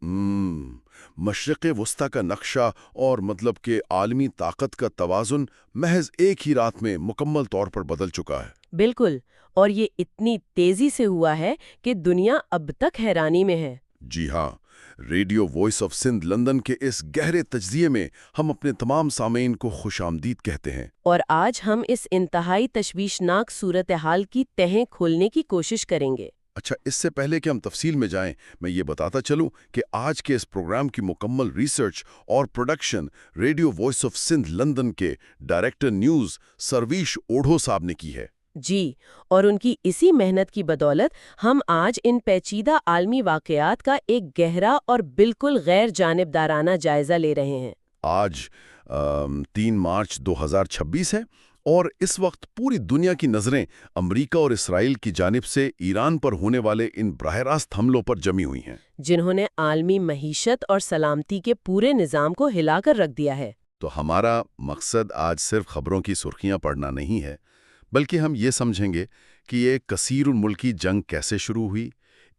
مشرق وسطی کا نقشہ اور مطلب کہ عالمی طاقت کا توازن محض ایک ہی رات میں مکمل طور پر بدل چکا ہے۔ بالکل، اور یہ اتنی تیزی سے ہوا ہے کہ دنیا اب تک حیرانی میں ہے۔ جی ہاں، radio voice of Sindh London کے اس گہرے تجزیے میں ہم اپنے تمام سامعین کو خوش آمدید کہتے ہیں۔ اور آج ہم اس انتہائی تشویشناک صورتحال کی تہیں کھولنے کی کوشش کریں گے۔ اچھا، اس سے پہلے کہ ہم تفصیل میں جائیں، میں یہ بتاتا چلوں کہ آج کے اس پروگرام کی مکمل ریسرچ اور production radio voice of Sindh London کے ڈائریکٹر نیوز سرویش اوڑھو صاحب نے کی ہے۔ جی، اور ان کی اسی محنت کی بدولت ہم آج ان پیچیدہ عالمی واقعات کا ایک گہرا اور بالکل غیر جانبدارانہ جائزہ لے رہے ہیں۔ آج 3 مارچ 2026 ہے اور اس وقت پوری دنیا کی نظریں امریکہ اور اسرائیل کی جانب سے ایران پر ہونے والے ان براہ راست حملوں پر جمی ہوئی ہیں، جنہوں نے عالمی معیشت اور سلامتی کے پورے نظام کو ہلا کر رکھ دیا ہے۔ تو ہمارا مقصد آج صرف خبروں کی سرخیاں پڑھنا نہیں ہے، بلکہ ہم یہ سمجھیں گے کہ یہ کثیر الملکی جنگ کیسے شروع ہوئی،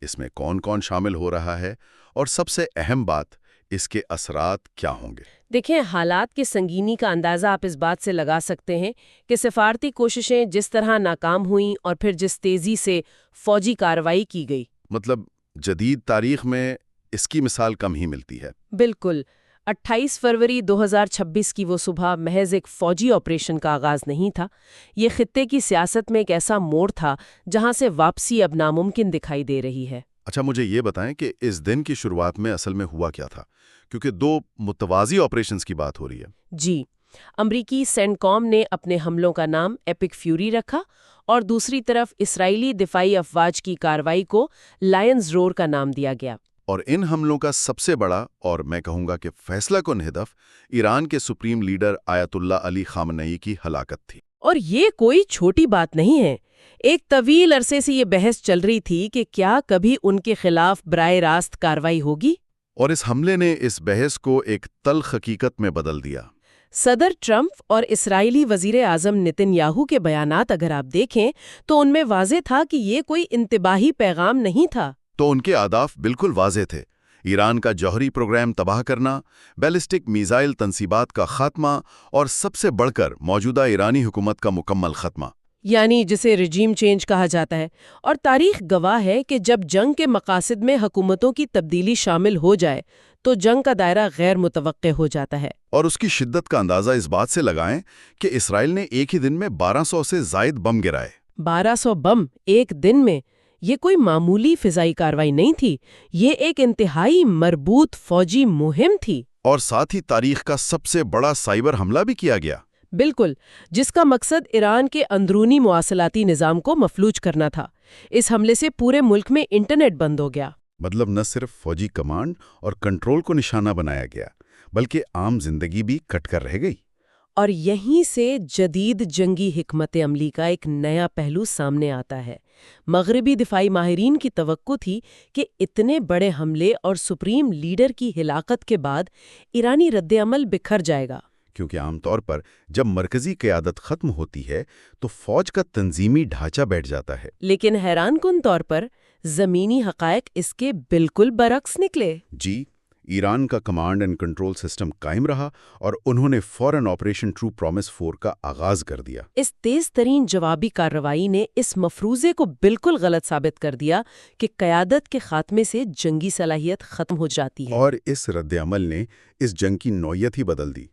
اس میں کون کون شامل ہو رہا ہے، اور سب سے اہم بات، اس کے اثرات کیا ہوں گے۔ دیکھیں، حالات کی سنگینی کا اندازہ آپ اس بات سے لگا سکتے ہیں کہ سفارتی کوششیں جس طرح ناکام ہوئیں اور پھر جس تیزی سے فوجی کارروائی کی گئی۔ مطلب جدید تاریخ میں اس کی مثال کم ہی ملتی ہے۔ بالکل، 28 فروری 2026 کی وہ صبح محض ایک فوجی آپریشن کا آغاز نہیں تھا، یہ خطے کی سیاست میں ایک ایسا موڑ تھا جہاں سے واپسی اب ناممکن دکھائی دے رہی ہے۔ اچھا، مجھے یہ بتائیں کہ اس دن کی شروعات میں اصل میں ہوا کیا تھا، کیونکہ 2 متوازی آپریشنز کی بات ہو رہی ہے۔ جی، امریکی سینٹ کام نے اپنے حملوں کا نام ایپک فیوری رکھا اور دوسری طرف اسرائیلی دفاعی افواج کی کارروائی کو لائنز رور کا نام دیا گیا۔ اور ان حملوں کا سب سے بڑا اور میں کہوں گا کہ فیصلہ کن ہدف ایران کے سپریم لیڈر آیت اللہ علی خامنئی کی ہلاکت تھی۔ اور یہ کوئی چھوٹی بات نہیں ہے۔ ایک طویل عرصے سے یہ بحث چل رہی تھی کہ کیا کبھی ان کے خلاف براہ راست کارروائی ہوگی، اور اس حملے نے اس بحث کو ایک تلخ حقیقت میں بدل دیا۔ صدر ٹرمپ اور اسرائیلی وزیر اعظم نتن یاہو کے بیانات اگر آپ دیکھیں تو ان میں واضح تھا کہ یہ کوئی انتباہی پیغام نہیں تھا۔ تو ان کے اہداف بالکل واضح تھے: ایران کا جوہری پروگرام تباہ کرنا، بیلسٹک میزائل تنصیبات کا خاتمہ، اور سب سے بڑھ کر موجودہ ایرانی حکومت کا مکمل خاتمہ، یعنی جسے رجیم چینج کہا جاتا ہے۔ اور تاریخ گواہ ہے کہ جب جنگ کے مقاصد میں حکومتوں کی تبدیلی شامل ہو جائے تو جنگ کا دائرہ غیر متوقع ہو جاتا ہے۔ اور اس کی شدت کا اندازہ اس بات سے لگائیں کہ اسرائیل نے ایک ہی دن میں 1200 سے زائد بم گرائے۔ 1200 بم ایک دن میں! یہ کوئی معمولی فضائی کارروائی نہیں تھی، یہ ایک انتہائی مربوط فوجی مہم تھی۔ اور ساتھ ہی تاریخ کا سب سے بڑا سائبر حملہ بھی کیا گیا۔ بالکل، جس کا مقصد ایران کے اندرونی مواصلاتی نظام کو مفلوج کرنا تھا۔ اس حملے سے پورے ملک میں انٹرنیٹ بند ہو گیا۔ مطلب نہ صرف فوجی کمانڈ اور کنٹرول کو نشانہ بنایا گیا، بلکہ عام زندگی بھی کٹ کر رہ گئی۔ اور یہیں سے جدید جنگی حکمت عملی کا ایک نیا پہلو سامنے آتا ہے۔ مغربی دفاعی ماہرین کی توقع تھی کہ اتنے بڑے حملے اور سپریم لیڈر کی ہلاکت کے بعد ایرانی رد عمل بکھر جائے گا، کیونکہ عام طور پر جب مرکزی قیادت ختم ہوتی ہے تو فوج کا تنظیمی ڈھانچہ بیٹھ جاتا ہے۔ لیکن حیران کن طور پر زمینی حقائق اس کے بالکل برعکس نکلے۔ جی، ایران کا کمانڈ اینڈ کنٹرول سسٹم قائم رہا اور انہوں نے فوراً آپریشن ٹرو پرومس 4 کا آغاز کر دیا۔ اس تیز ترین جوابی کارروائی نے اس مفروضے کو بالکل غلط ثابت کر دیا کہ قیادت کے خاتمے سے جنگی صلاحیت ختم ہو جاتی ہے۔ اور اس رد عمل نے اس جنگ کی نوعیت ہی بدل دی۔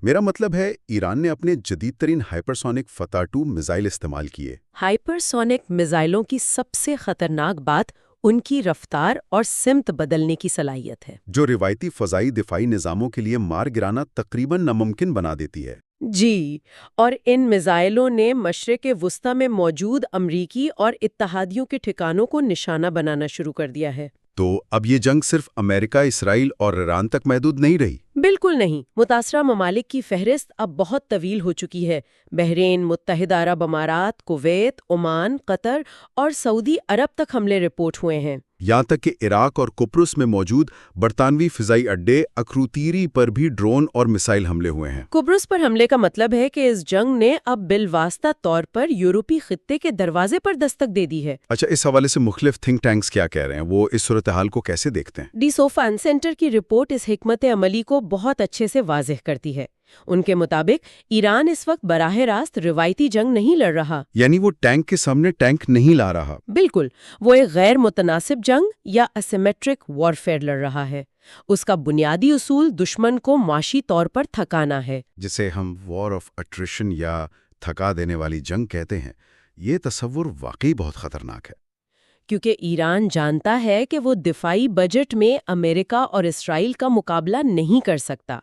میرا مطلب ہے ایران نے اپنے جدید ترین ہائپرسونک فتح 2 میزائل استعمال کیے۔ ہائپرسونک میزائلوں کی سب سے خطرناک بات ان کی رفتار اور سمت بدلنے کی صلاحیت ہے، جو روایتی فضائی دفاعی نظاموں کے لیے مار گرانا تقریباً ناممکن بنا دیتی ہے۔ جی، اور ان میزائلوں نے مشرق وسطی میں موجود امریکی اور اتحادیوں کے ٹھکانوں کو نشانہ بنانا شروع کر دیا ہے۔ تو اب یہ جنگ صرف امریکہ، اسرائیل اور ایران تک محدود نہیں رہی۔ بالکل نہیں، متاثرہ ممالک کی فہرست اب بہت طویل ہو چکی ہے۔ بحرین، متحدہ عرب امارات، کویت، عمان، قطر اور سعودی عرب تک حملے رپورٹ ہوئے ہیں۔ یہاں تک کہ عراق اور قبرص میں موجود برطانوی فضائی اڈے اکروتیری پر بھی ڈرون اور میسائل حملے ہوئے ہیں۔ قبرص پر حملے کا مطلب ہے کہ اس جنگ نے اب بالواسطہ طور پر یورپی خطے کے دروازے پر دستک دے دی ہے۔ اچھا، اس حوالے سے مختلف تھنک ٹینکس کیا کہہ رہے ہیں؟ وہ اس صورتحال کو کیسے دیکھتے ہیں؟ ڈی سوفان سینٹر کی رپورٹ اس حکمت عملی کو بہت اچھے سے واضح کرتی ہے۔ ان کے مطابق ایران اس وقت براہ راست روایتی جنگ نہیں لڑ رہا، یعنی وہ ٹینک کے سامنے ٹینک نہیں لا رہا۔ بالکل، وہ ایک غیر متناسب جنگ یا اسیمیٹرک وارفیئر لڑ رہا ہے۔ اس کا بنیادی اصول دشمن کو معاشی طور پر تھکانا ہے، جسے ہم وار آف اٹریشن یا تھکا دینے والی جنگ کہتے ہیں۔ یہ تصور واقعی بہت خطرناک ہے، کیونکہ ایران جانتا ہے کہ وہ دفاعی بجٹ میں امریکہ اور اسرائیل کا مقابلہ نہیں کر سکتا،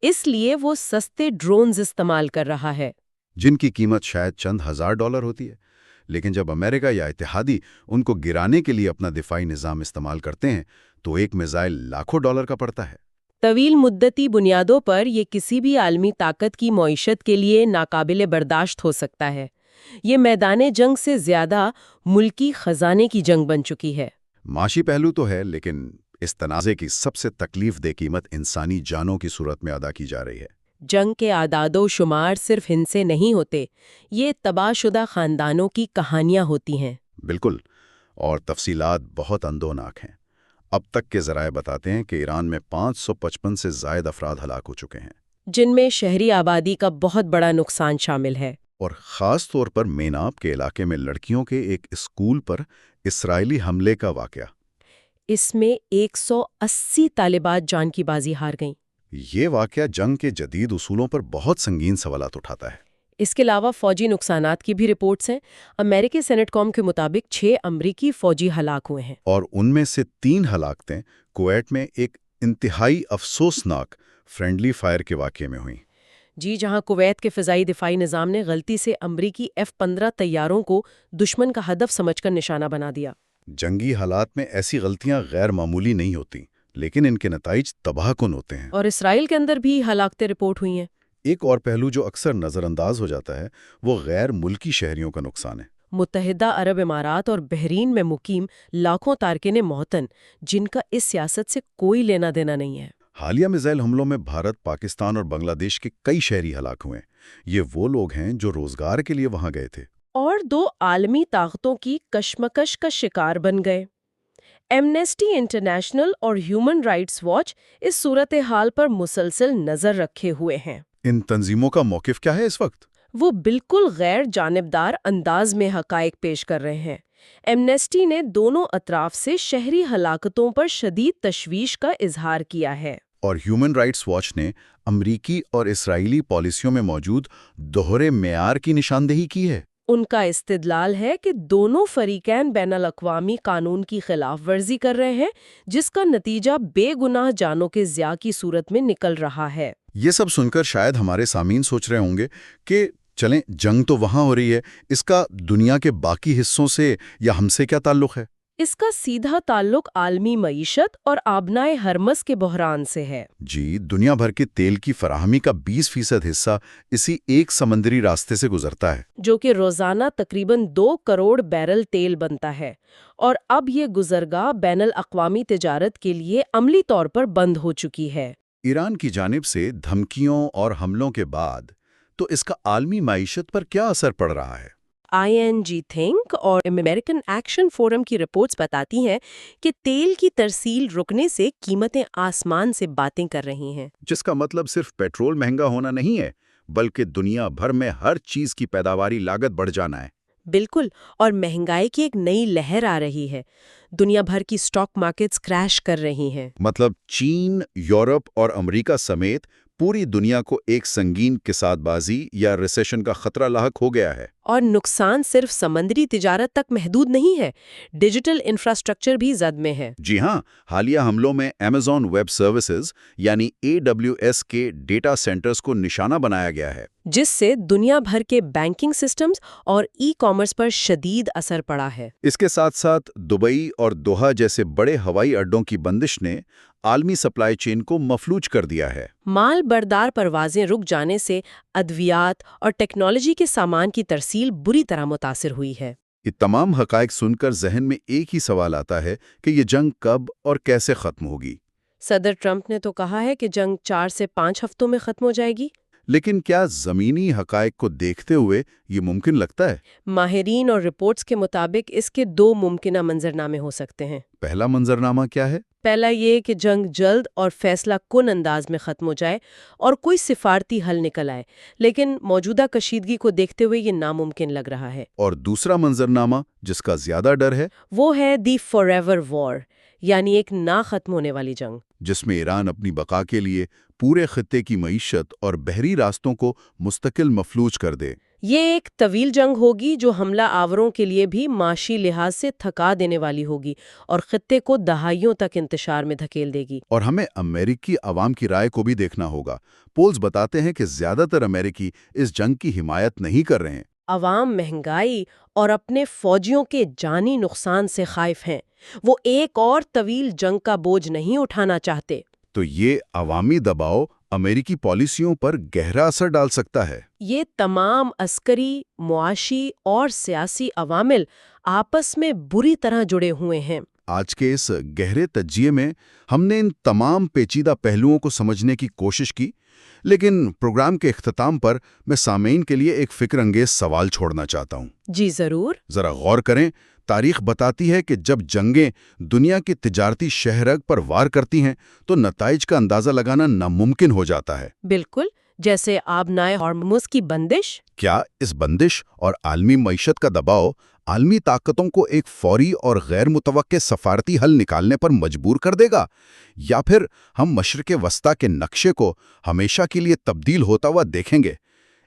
اس لیے وہ سستے ڈرونز استعمال کر رہا ہے، جن کی قیمت شاید چند $1000 ہوتی ہے۔ لیکن جب امریکہ یا اتحادی ان کو گرانے کے لیے اپنا دفاعی نظام استعمال کرتے ہیں تو ایک میزائل لاکھوں ڈالر کا پڑتا ہے۔ طویل مدتی بنیادوں پر یہ کسی بھی عالمی طاقت کی معیشت کے لیے ناقابل برداشت ہو سکتا ہے۔ یہ میدان جنگ سے زیادہ ملکی خزانے کی جنگ بن چکی ہے۔ معاشی پہلو تو ہے، لیکن اس تنازع کی سب سے تکلیف دہ قیمت انسانی جانوں کی صورت میں ادا کی جا رہی ہے۔ جنگ کے اعداد و شمار صرف ان سے نہیں ہوتے، یہ تباہ شدہ خاندانوں کی کہانیاں ہوتی ہیں۔ بالکل، اور تفصیلات بہت اندوناک ہیں۔ اب تک کے ذرائع بتاتے ہیں کہ ایران میں 555 سے زائد افراد ہلاک ہو چکے ہیں، جن میں شہری آبادی کا بہت بڑا نقصان شامل ہے۔ اور خاص طور پر میناب کے علاقے میں لڑکیوں کے ایک اسکول پر اسرائیلی حملے کا واقعہ۔ اس میں 180 طالبات جان کی بازی ہار گئیں۔ یہ واقعہ جنگ کے جدید اصولوں پر بہت سنگین سوالات اٹھاتا ہے۔ اس کے علاوہ فوجی نقصانات کی بھی رپورٹس ہیں۔ امریکی سینٹ کام کے مطابق 6 امریکی فوجی ہلاک ہوئے ہیں، اور ان میں سے 3 ہلاکتیں کویت میں ایک انتہائی افسوسناک فرینڈلی فائر کے واقعے میں ہوئیں۔ جی، جہاں کویت کے فضائی دفاعی نظام نے غلطی سے امریکی F-15 طیاروں کو دشمن کا ہدف سمجھ کر نشانہ بنا دیا۔ جنگی حالات میں ایسی غلطیاں غیر معمولی نہیں ہوتیں، لیکن ان کے نتائج تباہ کن ہوتے ہیں۔ اور اسرائیل کے اندر بھی ہلاکتیں رپورٹ ہوئی ہیں۔ ایک اور پہلو جو اکثر نظر انداز ہو جاتا ہے وہ غیر ملکی شہریوں کا نقصان ہے۔ متحدہ عرب امارات اور بحرین میں مقیم لاکھوں تارکین موطن، جن کا اس سیاست سے کوئی لینا دینا نہیں ہے۔ حالیہ میزائل حملوں میں بھارت، پاکستان اور بنگلہ دیش کے کئی شہری ہلاک ہوئے ہیں۔ یہ وہ لوگ ہیں جو روزگار کے لیے وہاں گئے تھے اور 2 عالمی طاقتوں کی کشمکش کا شکار بن گئے۔ ایمنسٹی انٹرنیشنل اور ہیومن رائٹس واچ اس صورتحال پر مسلسل نظر رکھے ہوئے ہیں۔ ان تنظیموں کا موقف کیا ہے اس وقت؟ وہ بالکل غیر جانبدار انداز میں حقائق پیش کر رہے ہیں۔ ایمنسٹی نے دونوں اطراف سے شہری ہلاکتوں پر شدید تشویش کا اظہار کیا ہے، اور ہیومن رائٹس واچ نے امریکی اور اسرائیلی پالیسیوں میں موجود دوہرے معیار کی نشاندہی کی ہے۔ ان کا استدلال ہے کہ دونوں فریقین بین الاقوامی قانون کی خلاف ورزی کر رہے ہیں، جس کا نتیجہ بے گناہ جانوں کے ضیاع کی صورت میں نکل رہا ہے۔ یہ سب سن کر شاید ہمارے سامعین سوچ رہے ہوں گے کہ چلیں، جنگ تو وہاں ہو رہی ہے، اس کا دنیا کے باقی حصوں سے یا ہم سے کیا تعلق ہے؟ اس کا سیدھا تعلق عالمی معیشت اور آبنائے ہرمز کے بحران سے ہے۔ جی، دنیا بھر کے تیل کی فراہمی کا 20% حصہ اسی ایک سمندری راستے سے گزرتا ہے، جو کہ روزانہ تقریباً 2 کروڑ بیرل تیل بنتا ہے، اور اب یہ گزرگاہ بین الاقوامی تجارت کے لیے عملی طور پر بند ہو چکی ہے۔ ایران کی جانب سے دھمکیوں اور حملوں کے بعد تو اس کا عالمی معیشت پر کیا اثر پڑ رہا ہے؟ ING تھنک اور امریکن ایکشن فورم کی رپورٹس بتاتی ہیں کہ تیل کی ترسیل رکنے سے قیمتیں آسمان سے باتیں کر رہی ہیں، جس کا مطلب صرف پیٹرول مہنگا ہونا نہیں ہے، بلکہ دنیا بھر میں ہر چیز کی پیداواری لاگت بڑھ جانا ہے۔ بالکل، اور مہنگائی کی ایک نئی لہر آ رہی ہے۔ دنیا بھر کی سٹاک مارکیٹس کریش کر رہی ہیں۔ مطلب چین، یورپ اور امریکہ سمیت پوری دنیا کو ایک سنگین کساد بازی یا ریسیشن کا خطرہ لاحق ہو گیا ہے۔ اور نقصان صرف سمندری تجارت تک محدود نہیں ہے، ڈیجیٹل انفراسٹرکچر بھی زد میں ہے۔ جی ہاں، حالیہ حملوں میں Amazon ویب سروسز یعنی AWS کے ڈیٹا سینٹرز کو نشانہ بنایا گیا ہے، جس سے دنیا بھر کے بینکنگ سسٹمز اور ای کامرس پر شدید اثر پڑا ہے۔ اس کے ساتھ ساتھ دبئی اور دوحہ جیسے بڑے ہوائی اڈوں کی بندش نے عالمی سپلائی چین کو مفلوج کر دیا ہے۔ مال بردار پروازیں رک جانے سے ادویات اور ٹیکنالوجی کے سامان کی ترسیل بری طرح متاثر ہوئی ہے۔ یہ تمام حقائق سن کر ذہن میں ایک ہی سوال آتا ہے کہ یہ جنگ کب اور کیسے ختم ہوگی؟ صدر ٹرمپ نے تو کہا ہے کہ جنگ 4 سے 5 ہفتوں میں ختم ہو جائے گی۔ لیکن کیا زمینی حقائق کو دیکھتے ہوئے یہ ممکن لگتا ہے؟ ماہرین اور رپورٹس کے مطابق اس کے 2 ممکنہ منظرنامے ہو سکتے ہیں۔ پہلا منظرنامہ کیا ہے؟ پہلا یہ کہ جنگ جلد اور فیصلہ کن انداز میں ختم ہو جائے اور کوئی سفارتی حل نکل آئے، لیکن موجودہ کشیدگی کو دیکھتے ہوئے یہ ناممکن لگ رہا ہے۔ اور دوسرا منظرنامہ جس کا زیادہ ڈر ہے، وہ ہے دی فار ایور وار، یعنی ایک نہ ختم ہونے والی جنگ، جس میں ایران اپنی بقا کے لیے پورے خطے کی معیشت اور بحری راستوں کو مستقل مفلوج کر دے۔ یہ ایک طویل جنگ ہوگی جو حملہ آوروں کے لیے بھی معاشی لحاظ سے تھکا دینے والی ہوگی اور خطے کو دہائیوں تک انتشار میں دھکیل دے گی۔ اور ہمیں امریکی عوام کی رائے کو بھی دیکھنا ہوگا۔ پولز بتاتے ہیں کہ زیادہ تر امریکی اس جنگ کی حمایت نہیں کر رہے ہیں۔ عوام مہنگائی اور اپنے فوجیوں کے جانی نقصان سے خائف ہیں، وہ ایک اور طویل جنگ کا بوجھ نہیں اٹھانا چاہتے۔ تو یہ عوامی دباؤ امریکی پالیسیوں پر گہرا اثر ڈال سکتا ہے۔ یہ تمام عسکری، معاشی اور سیاسی عوامل آپس میں بری طرح جڑے ہوئے ہیں۔ آج کے اس گہرے تجزیے میں ہم نے ان تمام پیچیدہ پہلوؤں کو سمجھنے کی کوشش کی، لیکن پروگرام کے اختتام پر میں سامعین کے لیے ایک فکر انگیز سوال چھوڑنا چاہتا ہوں۔ جی ضرور۔ ذرا غور کریں، تاریخ بتاتی ہے کہ جب جنگیں دنیا کی تجارتی شہرگ پر وار کرتی ہیں تو نتائج کا اندازہ لگانا ناممکن ہو جاتا ہے۔ بالکل، جیسے آبنائے ہارمز کی بندش۔ کیا اس بندش اور عالمی معیشت کا دباؤ عالمی طاقتوں کو ایک فوری اور غیر متوقع سفارتی حل نکالنے پر مجبور کر دے گا، یا پھر ہم مشرق وسطیٰ کے نقشے کو ہمیشہ کے لیے تبدیل ہوتا ہوا دیکھیں گے؟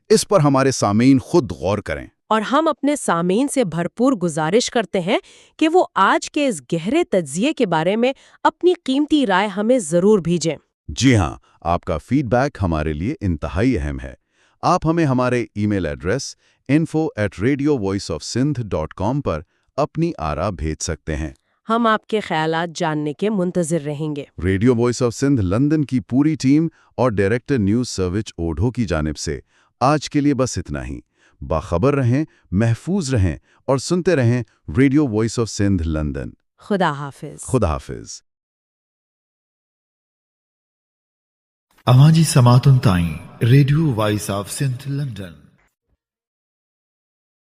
اس پر ہمارے سامعین خود غور کریں۔ اور ہم اپنے سامعین سے بھرپور گزارش کرتے ہیں کہ وہ آج کے اس گہرے تجزیے کے بارے میں اپنی قیمتی رائے ہمیں ضرور بھیجیں۔ جی ہاں، آپ کا فیڈ بیک ہمارے لیے انتہائی اہم ہے۔ آپ ہمیں ہمارے ای میل ایڈریس info@radiovoiceofsindh.com پر اپنی آراء بھیج سکتے ہیں۔ ہم آپ کے خیالات جاننے کے منتظر رہیں گے۔ Radio voice of Sindh London کی پوری ٹیم اور ڈائریکٹر نیوز سروچ اوڈھو کی جانب سے آج کے لیے بس اتنا ہی۔ باخبر رہیں، محفوظ رہیں اور سنتے رہیں radio voice of Sindh London. خدا حافظ۔ خدا حافظ۔ اواجی سماعتن تائیں radio voice of Sindh London